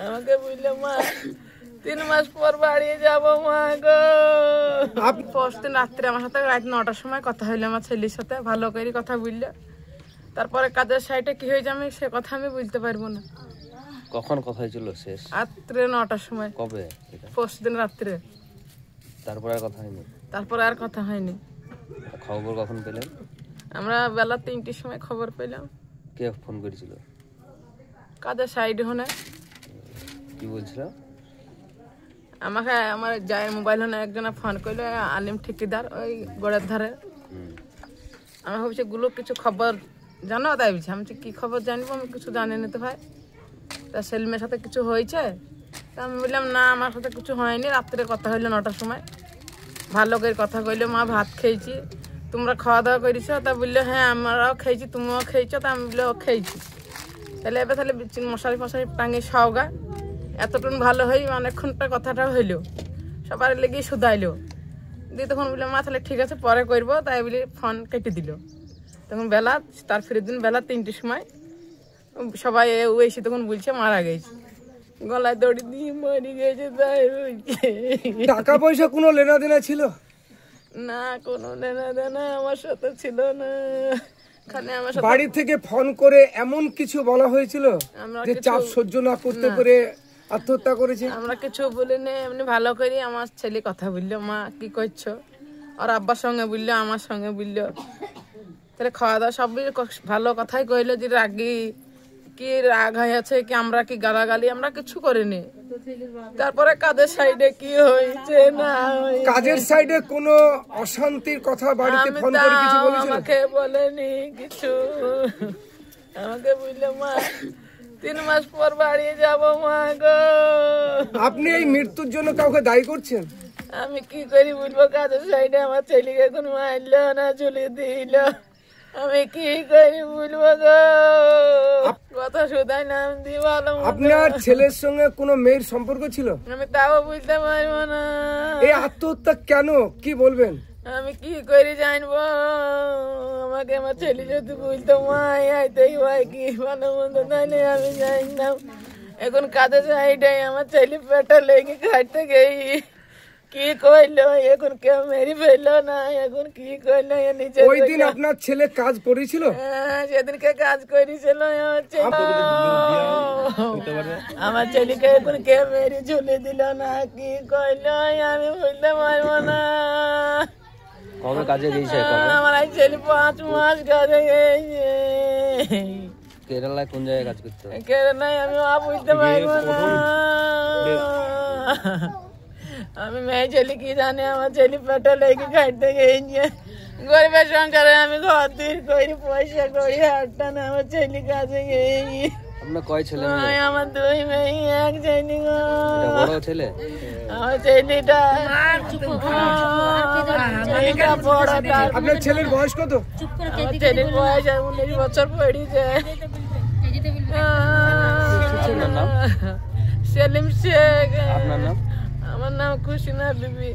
আমাকে বুঝলে মা 3 মাস পর বাড়ি যাব মা গো। ফার্স্ট দিন রাত্রে আমার সাথে রাত 9টার সময় কথা হইলো আমার ছেলের সাথে, ভালো করে কথা বললো। তারপরে কাজের সাইডে কি হয়েছে আমি সে কথা আমি বলতে পারবো না। কখন কথা হয়েছিল শেষ? রাত্রে 9টার সময়। কবে? ফার্স্ট দিন রাত্রে। তারপরে আর কথা হয়নি? তারপরে আর কথা হয়নি। খবর কখন পেলেন? আমরা বেলা 3টের সময় খবর পেলাম। কে ফোন করেছিল? কাজের সাইডে হনে। কি বলছিল? আমাকে আমার জায়ের মোবাইল হনে একজনে ফোন করলো, আলিম ঠিকাদার ওই গড়ের ধারে। আমি ভাবছি গুলো কিছু খবর জানো, তাই বলছি। আমি কি খবর জানবো, আমি কিছু জানি না তো ভাই। তা সেলিমের সাথে কিছু হয়েছে? তা আমি বললাম না আমার সাথে কিছু হয়নি। রাত্রে কথা হইলো 9টার সময়, ভালো করে কথা কইলো। মা ভাত খেয়েছি, তোমরা খাওয়া দাওয়া করেছো? তা বললো হ্যাঁ আমরাও খেয়েছি, তুমিও খেয়েছো? তা আমি বললো খেয়েছি। তাহলে এবার তাহলে মশারি ফশারি টাঙিয়ে সওগা। এতটুকু ভালো হই অনেকক্ষণটা কথাটা হইলো, সবার লেগে শুধাইলো দিয়ে তখন বললো মা তাহলে ঠিক আছে পরে করবো, তাই বলে ফোন কেটে দিল। তখন বেলা তার ফেরত দিন বেলা 3টের সময় সবাই এসে তখন বলছে মারা গেছে, গলায় দড়ি দিয়ে মরে গেছে। তাই টাকা পয়সা কোনো লেনা দেনা ছিল না? কোনো লেনা দেনা আমার সাথে ছিল না। বাড়ি থেকে ফোন করে এমন কিছু বলা হয়েছিল যে চাপ সহ্য না করতে পেরে আত্মহত্যা করেছে? আমরা কিছু বলিনি, এমনি ভালো করে আমার ছেলে কথা বললো মা কি করছো, আর আব্বার সঙ্গে বললো, আমার সঙ্গে বললো। তাহলে খাওয়া দাওয়া সব ভালো কথাই কইলো, যে রাগি কি রাগ হয়েছে কি, আমরা কি গালাগালি আমরা কিছু করিনি। তারপরে কাজের সাইডে কি হয়েছে না কাজের সাইডে কোনো অশান্তির কথা বাড়িতে ফোন করে কিছু বলেছিল? আমাকে বলেনি কিছু। আমাকে বললো মা 3 মাস পর বাড়ি যাব মা গো। আপনি এই মৃত্যুর জন্য কাউকে দায়ী করছেন? আমি কি করি বলবো, কাজের সাইডে আমার ছেলেকে এখন মারলো না চলে দিল, আমি কি করি বলবো গো। কথা শুধাই নাম দি ভালো। আপনার ছেলের সঙ্গে কোনো মেয়ের সম্পর্ক ছিল? আমি তাও বুঝতে পারবো না। এই আত্মহত্যা কেন, কি বলবেন? আমি কি করে জানবো? আমাকে আমার ছেলে যদি বুঝতো মাই আইতেই হয় কি ভালো মন্দ, তাহলে আমি জানি না। এখন কাজের সাইডে আমার ছেলে পেটে লেগে খাইতে গেই কি কইলো, এখন কেউ মেরে ফেললো না, এখন কি কইলো নিচে। ওই দিন আপনার ছেলে কাজ করেছিল? সেদিনকে কাজ করেছিল আমার ছেলেকে, এখন কেউ মেরে ঝুলে দিল না, কি কইলো আমি বুঝতে পারবো না। কবে কাজে গেছে? আমার ছেলে 5 মাস কাজে গেছে। কেরালায় কোন জায়গায় কাজ করতে? কেরালায় আমি বুঝতে পারবো না। আমি মেয়ে ছেলে কি জানি, আমার ছেলে পেটে লেগে খাইতে গেছে। গরিবের সংসারে আমি ঘর তৈরি করি, পয়সা করি, হাটটা না আমার ছেলে কাজে গেছি। আপনার কয় ছেলে? আমার 2 মেয়ে 1 ছেলে গো। বড় ছেলে? আমার ছেলেটা বড়। আপনার ছেলের বয়স কত? আমার ছেলের বয়স 19 বছর পড়েছে। সেলিম শেখ। আপনার নাম? আমার নাম খুশিনা বিবি।